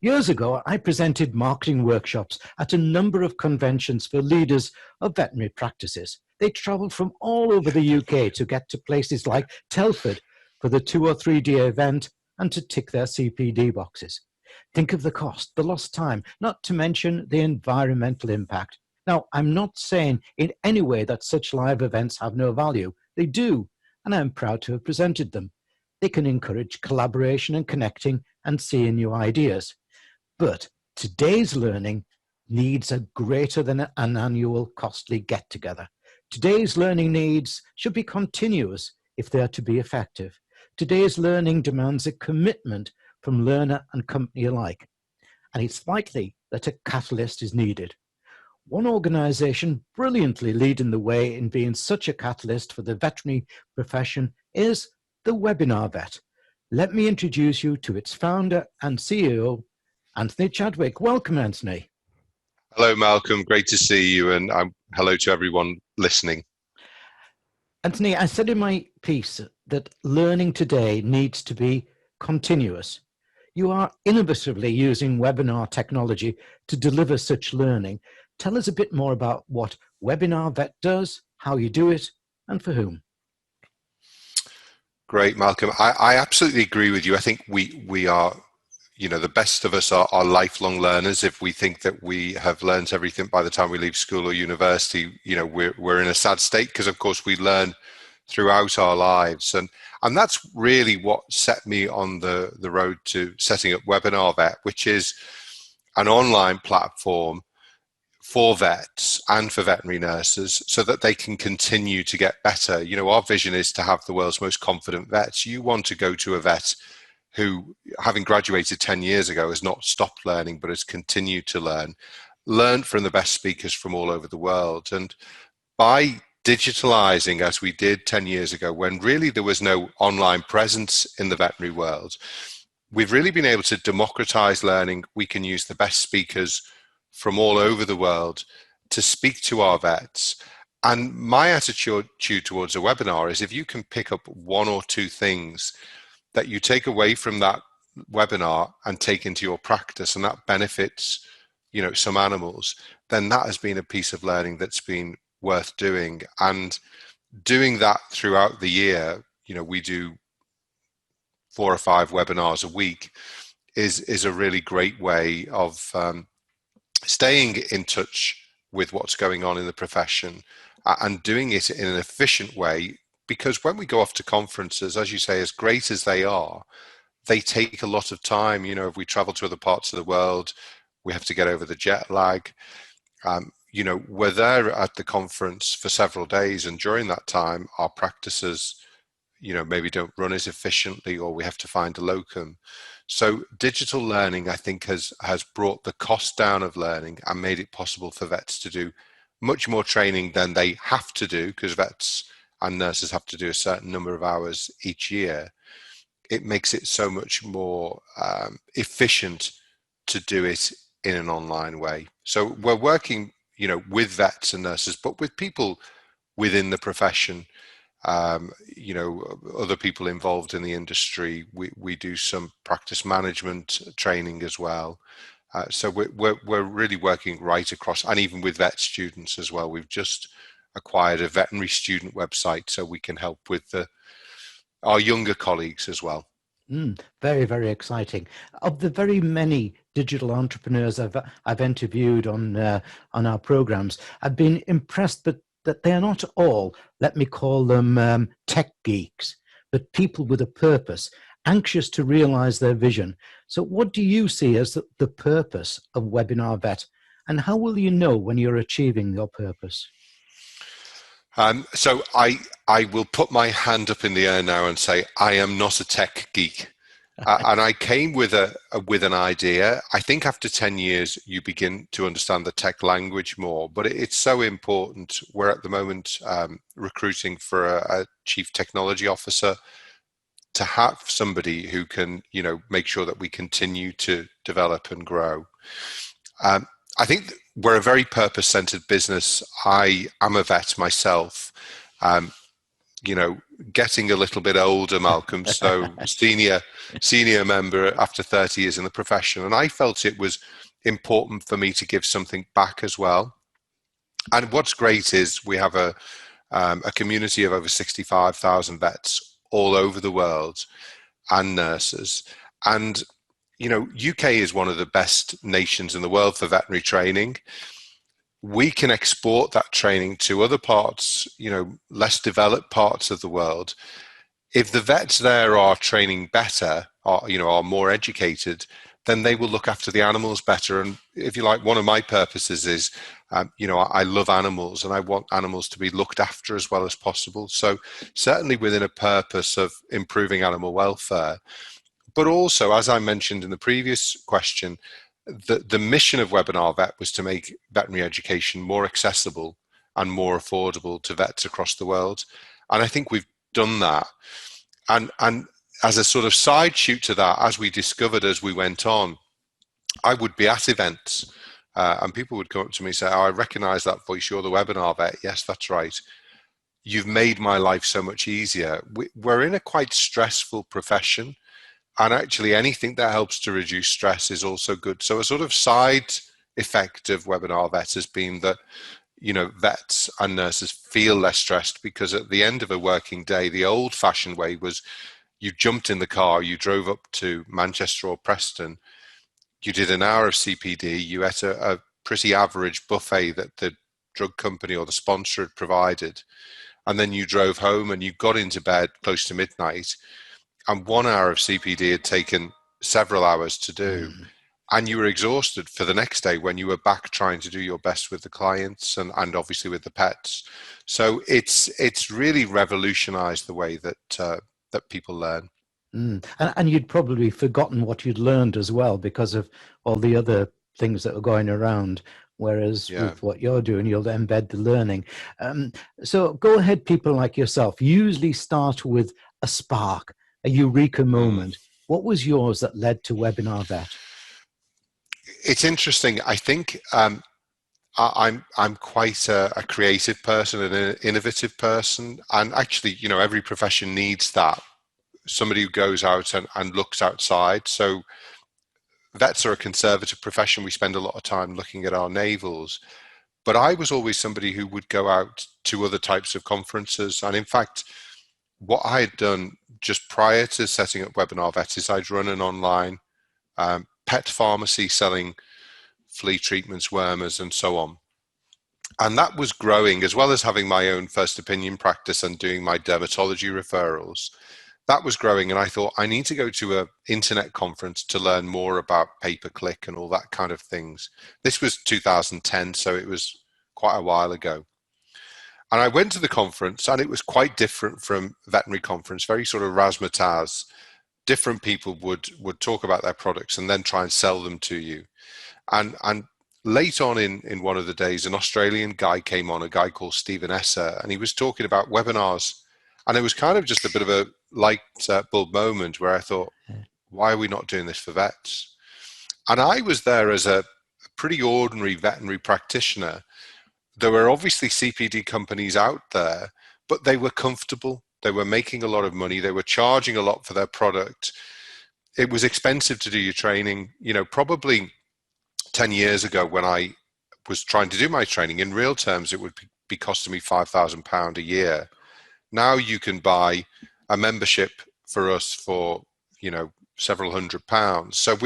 Years ago, I presented marketing workshops at a number of conventions for leaders of veterinary practices. They travelled from all over the UK to get to places like Telford for the 2 or 3 day event and to tick their CPD boxes. Think of the cost, the lost time, not to mention the environmental impact. Now, I'm not saying in any way that such live events have no value. They do, and I'm proud to have presented them. They can encourage collaboration and connecting and seeing new ideas. But today's learning needs a greater than an annual costly get-together. Today's learning needs should be continuous if they are to be effective. Today's learning demands a commitment from learner and company alike, and it's likely that a catalyst is needed. One organisation brilliantly leading the way in being such a catalyst for the veterinary profession is the WebinarVet. Let me introduce you to its founder and CEO, Anthony Chadwick. Welcome, Anthony. Hello, Malcolm. Great to see you, and hello to everyone listening. Anthony, I said in my piece that learning today needs to be continuous. You are innovatively using webinar technology to deliver such learning. Tell us a bit more about what WebinarVet does, how you do it, and for whom. Great, Malcolm. I absolutely agree with you. I think we are, the best of us are lifelong learners. If we think that we have learned everything by the time we leave school or university, we're in a sad state, because of course we learn throughout our lives. And that's really what set me on the road to setting up WebinarVet, which is an online platform for vets and for veterinary nurses so that they can continue to get better. Our vision is to have the world's most confident vets. You want to go to a vet who, having graduated 10 years ago, has not stopped learning, but has continued to learn from the best speakers from all over the world. And by digitalizing, as we did 10 years ago, when really there was no online presence in the veterinary world, we've really been able to democratize learning. We can use the best speakers from all over the world to speak to our vets. And my attitude towards a webinar is, if you can pick up one or two things that you take away from that webinar and take into your practice, and that benefits, some animals, then that has been a piece of learning that's been worth doing. And doing that throughout the year, we do 4 or 5 webinars a week, is a really great way of staying in touch with what's going on in the profession and doing it in an efficient way. Because when we go off to conferences, as you say, as great as they are, they take a lot of time. If we travel to other parts of the world, we have to get over the jet lag. We're there at the conference for several days, and during that time, our practices, maybe don't run as efficiently, or we have to find a locum. So digital learning, I think, has brought the cost down of learning and made it possible for vets to do much more training than they have to do, because vets and nurses have to do a certain number of hours each year. It makes it so much more efficient to do it in an online way. So we're working, with vets and nurses, but with people within the profession, other people involved in the industry. We do some practice management training as well. So we're really working right across, and even with vet students as well. We've just acquired a veterinary student website so we can help with our younger colleagues as well. Very, very exciting. Of the very many digital entrepreneurs I've interviewed on our programs, I've been impressed that they are not all, let me call them tech geeks, but people with a purpose, anxious to realize their vision. So what do you see as the purpose of WebinarVet, and how will you know when you're achieving your purpose? So I will put my hand up in the air now and say I am not a tech geek. And I came with an idea. I think after 10 years, you begin to understand the tech language more, but it's so important. We're at the moment recruiting for a chief technology officer, to have somebody who can, make sure that we continue to develop and grow. I think we're a very purpose-centered business. I am a vet myself. you know, getting a little bit older, Malcolm, so senior member after 30 years in the profession. And I felt it was important for me to give something back as well. And what's great is we have a community of over 65,000 vets all over the world and nurses. And, you know, UK is one of the best nations in the world for veterinary training. We can export that training to other parts, you know, less developed parts of the world. If the vets there are training better, or, you know, are more educated, then they will look after the animals better. And if you like, one of my purposes is, you know, I love animals and I want animals to be looked after as well as possible. So certainly within a purpose of improving animal welfare, but also, as I mentioned in the previous question, the mission of WebinarVet was to make veterinary education more accessible and more affordable to vets across the world. And I think we've done that. And as a sort of side shoot to that, as we discovered as we went on, I would be at events and people would come up to me and say, oh, I recognize that voice, you're the webinar vet. Yes, that's right. You've made my life so much easier. We're in a quite stressful profession, and actually anything that helps to reduce stress is also good. So a sort of side effect of Webinar Vet has been that, you know, vets and nurses feel less stressed, because at the end of a working day, the old fashioned way was you jumped in the car, you drove up to Manchester or Preston, you did an hour of CPD, you ate a pretty average buffet that the drug company or the sponsor had provided, and then you drove home and you got into bed close to midnight, and 1 hour of CPD had taken several hours to do. And you were exhausted for the next day when you were back trying to do your best with the clients and obviously with the pets. So it's really revolutionized the way that that people learn. And you'd probably forgotten what you'd learned as well because of all the other things that were going around. Whereas with what you're doing, you'll embed the learning. So go ahead, people like yourself, usually start with a spark, a Eureka moment. What was yours that led to Webinar Vet? It's interesting. I think I'm quite a creative person and an innovative person, and actually, you know, every profession needs that. Somebody who goes out and looks outside. So vets are a conservative profession. We spend a lot of time looking at our navels. But I was always somebody who would go out to other types of conferences. And in fact, what I had done just prior to setting up Webinar Vet is I'd run an online pet pharmacy selling flea treatments, wormers, and so on. And that was growing, as well as having my own first opinion practice and doing my dermatology referrals. That was growing, and I thought I need to go to an internet conference to learn more about pay-per-click and all that kind of things. This was 2010, so it was quite a while ago. And I went to the conference, and it was quite different from veterinary conference, very sort of razzmatazz. Different people would talk about their products and then try and sell them to you. And late on in one of the days, an Australian guy came on, a guy called Stephen Esser, and he was talking about webinars. And it was kind of just a bit of a light bulb moment where I thought, why are we not doing this for vets? And I was there as a pretty ordinary veterinary practitioner. There were obviously CPD companies out there, but they were comfortable. They were making a lot of money. They were charging a lot for their product. It was expensive to do your training. You know, probably 10 years ago when I was trying to do my training, in real terms, it would be costing me £5,000 a year. Now you can buy a membership for us for, you know, several £100s. So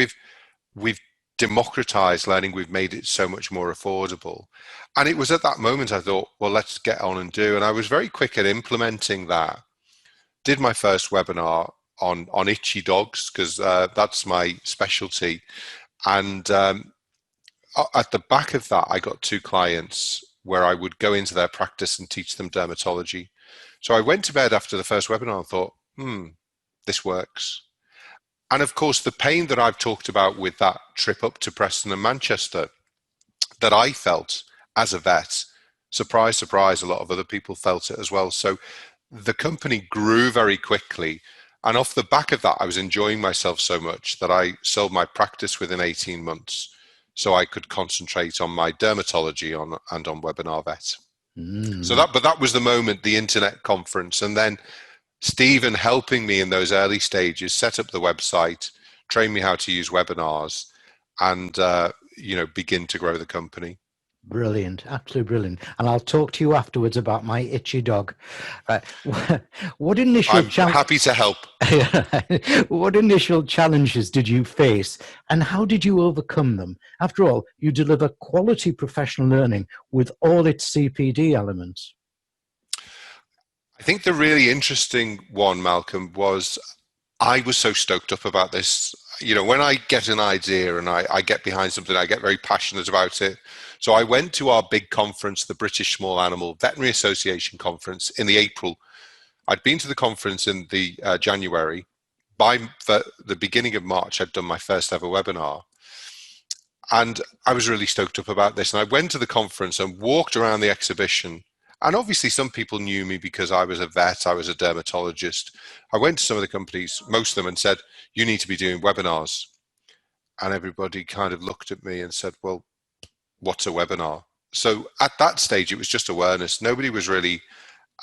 we've democratized learning. We've made it so much more affordable. And it was at that moment I thought, well, let's get on and do. And I was very quick at implementing that. Did my first webinar on itchy dogs, because that's my specialty. And at the back of that, I got 2 clients where I would go into their practice and teach them dermatology. So I went to bed after the first webinar and thought, this works. And of course, the pain that I've talked about with that trip up to Preston and Manchester that I felt as a vet, surprise, surprise, a lot of other people felt it as well. So the company grew very quickly. And off the back of that, I was enjoying myself so much that I sold my practice within 18 months. So I could concentrate on my dermatology and on Webinar Vet. So that was the moment, the internet conference. And then Stephen helping me in those early stages, set up the website, train me how to use webinars, and begin to grow the company. Brilliant, absolutely brilliant. And I'll talk to you afterwards about my itchy dog. What initial I'm happy to help. What initial challenges did you face, and how did you overcome them? After all, you deliver quality professional learning with all its CPD elements. I think the really interesting one, Malcolm, was I was so stoked up about this. When I get an idea and I get behind something, I get very passionate about it. So I went to our big conference, the British Small Animal Veterinary Association conference in the April. I'd been to the conference in the January. By the beginning of March, I'd done my first ever webinar. And I was really stoked up about this. And I went to the conference and walked around the exhibition. And obviously some people knew me because I was a vet, I was a dermatologist. I went to some of the companies, most of them, and said, you need to be doing webinars. And everybody kind of looked at me and said, well, what's a webinar? So at that stage, it was just awareness. Nobody was really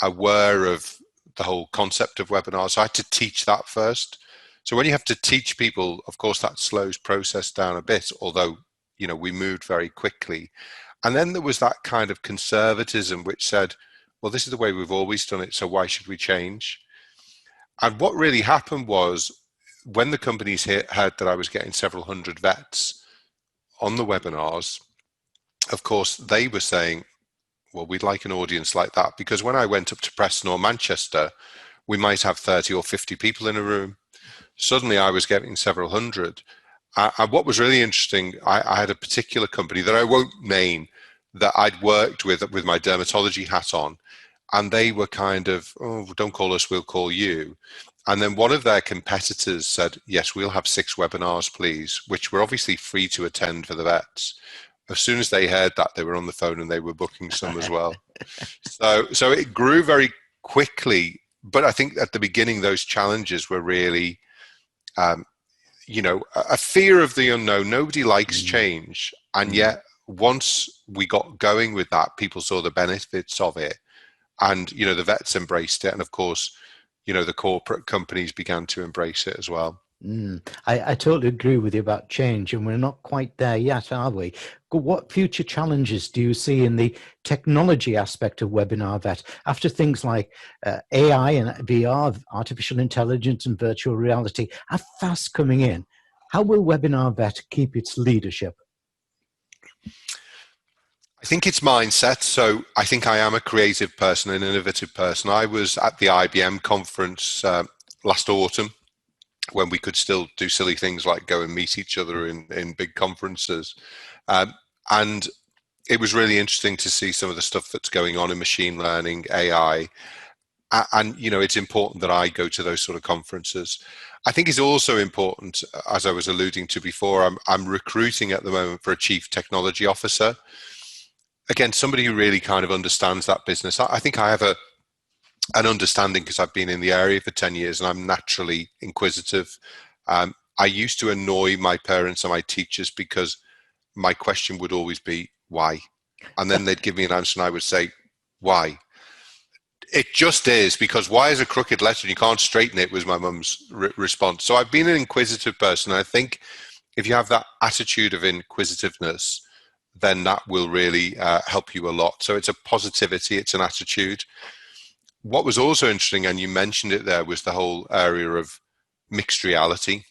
aware of the whole concept of webinars. So I had to teach that first. So when you have to teach people, of course, that slows process down a bit, although, we moved very quickly. And then there was that kind of conservatism which said, well, this is the way we've always done it, so why should we change? And what really happened was when the companies heard that I was getting several hundred vets on the webinars, of course, they were saying, well, we'd like an audience like that. Because when I went up to Preston or Manchester, we might have 30 or 50 people in a room. Suddenly I was getting several hundred. And what was really interesting, I had a particular company that I won't name that I'd worked with my dermatology hat on. And they were kind of, oh, don't call us, we'll call you. And then one of their competitors said, yes, we'll have 6 webinars, please, which were obviously free to attend for the vets. As soon as they heard that, they were on the phone and they were booking some as well. So it grew very quickly. But I think at the beginning, those challenges were really, a fear of the unknown. Nobody likes change. And yet, once we got going with that, people saw the benefits of it. And, the vets embraced it. And of course, the corporate companies began to embrace it as well. I totally agree with you about change, and we're not quite there yet, are we? What future challenges do you see in the technology aspect of WebinarVet after things like AI and VR, artificial intelligence and virtual reality are fast coming in? How will WebinarVet keep its leadership? I think it's mindset. So I think I am a creative person, an innovative person. I was at the IBM conference last autumn, when we could still do silly things like go and meet each other in big conferences. And it was really interesting to see some of the stuff that's going on in machine learning, AI. And, it's important that I go to those sort of conferences. I think it's also important, as I was alluding to before, I'm recruiting at the moment for a chief technology officer. Again, somebody who really kind of understands that business. I think I have an understanding because I've been in the area for 10 years and I'm naturally inquisitive. I used to annoy my parents and my teachers because my question would always be, why? And then they'd give me an answer and I would say, why? It just is, because why is a crooked letter and you can't straighten it, was my mum's response. So I've been an inquisitive person. I think if you have that attitude of inquisitiveness, then that will really help you a lot. So it's a positivity, it's an attitude. What was also interesting, and you mentioned it there, was the whole area of mixed reality.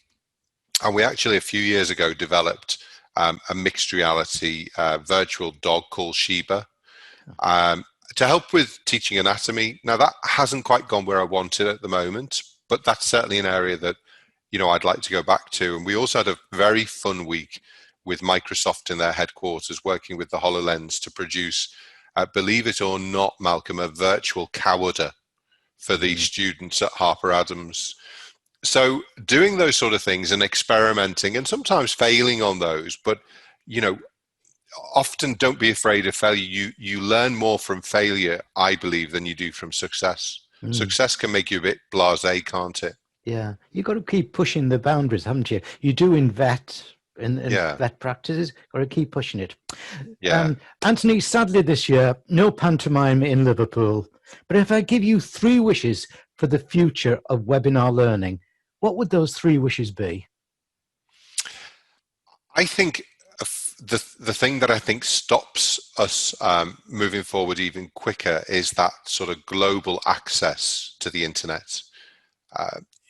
And we actually, a few years ago, developed a mixed reality virtual dog called Sheba to help with teaching anatomy. Now, that hasn't quite gone where I wanted at the moment, but that's certainly an area that, I'd like to go back to. And we also had a very fun week with Microsoft in their headquarters, working with the HoloLens to produce, believe it or not, Malcolm, a virtual cowarder for the students at Harper Adams. So doing those sort of things and experimenting and sometimes failing on those, but, often don't be afraid of failure. You learn more from failure, I believe, than you do from success. Success can make you a bit blasé, can't it? Yeah, you've got to keep pushing the boundaries, haven't you? You do in vet in Yeah. vet practices. Got to keep pushing it. Yeah. Anthony, sadly this year, no pantomime in Liverpool. But if I give you 3 wishes for the future of webinar learning, what would those 3 wishes be? I think the thing that I think stops us moving forward even quicker is that sort of global access to the internet.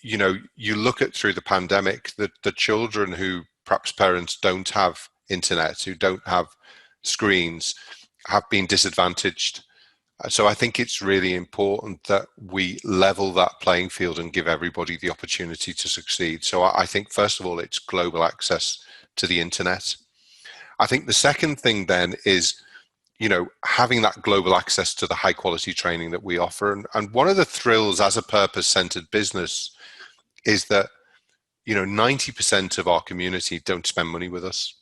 You know, you look at through the pandemic, the children who perhaps parents don't have internet, who don't have screens, have been disadvantaged. So I think it's really important that we level that playing field and give everybody the opportunity to succeed. So I think, first of all, it's global access to the internet. I think the second thing then is, you know, having that global access to the high quality training that we offer. And one of the thrills as a purpose-centered business is that, you know, 90% of our community don't spend money with us.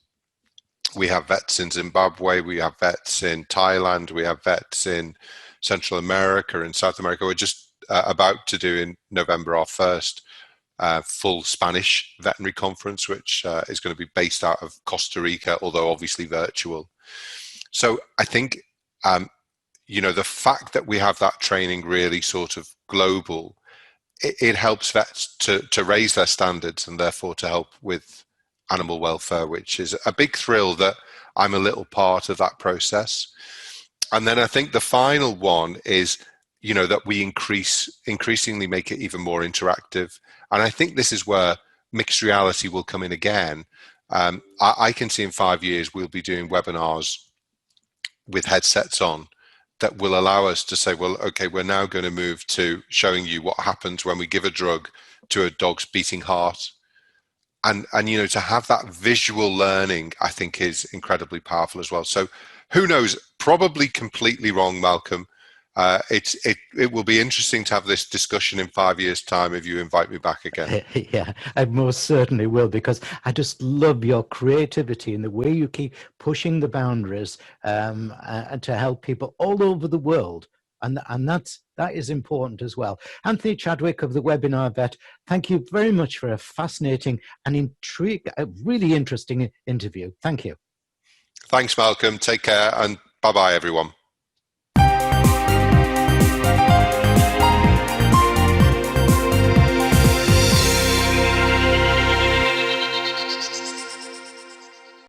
We have vets in Zimbabwe, we have vets in Thailand, we have vets in Central America and South America. We're just about to do in November our first full Spanish veterinary conference, which is going to be based out of Costa Rica, although obviously virtual. So I think, you know, the fact that we have that training really sort of global, it helps vets to raise their standards and therefore to help with animal welfare, which is a big thrill that I'm a little part of that process. And then I think the final one is, you know, that we increasingly make it even more interactive. And I think this is where mixed reality will come in again. I can see in 5 years we'll be doing webinars with headsets on that will allow us to say, well, okay, we're now going to move to showing you what happens when we give a drug to a dog's beating heart. And you know, to have that visual learning, I think is incredibly powerful as well. So who knows, probably completely wrong, Malcolm. It will be interesting to have this discussion in 5 years' time if you invite me back again. Yeah, I most certainly will, because I just love your creativity and the way you keep pushing the boundaries and to help people all over the world. And that is important as well. Anthony Chadwick of the Webinar Vet, thank you very much for a fascinating and really interesting interview. Thank you. Thanks, Malcolm. Take care and bye-bye, everyone.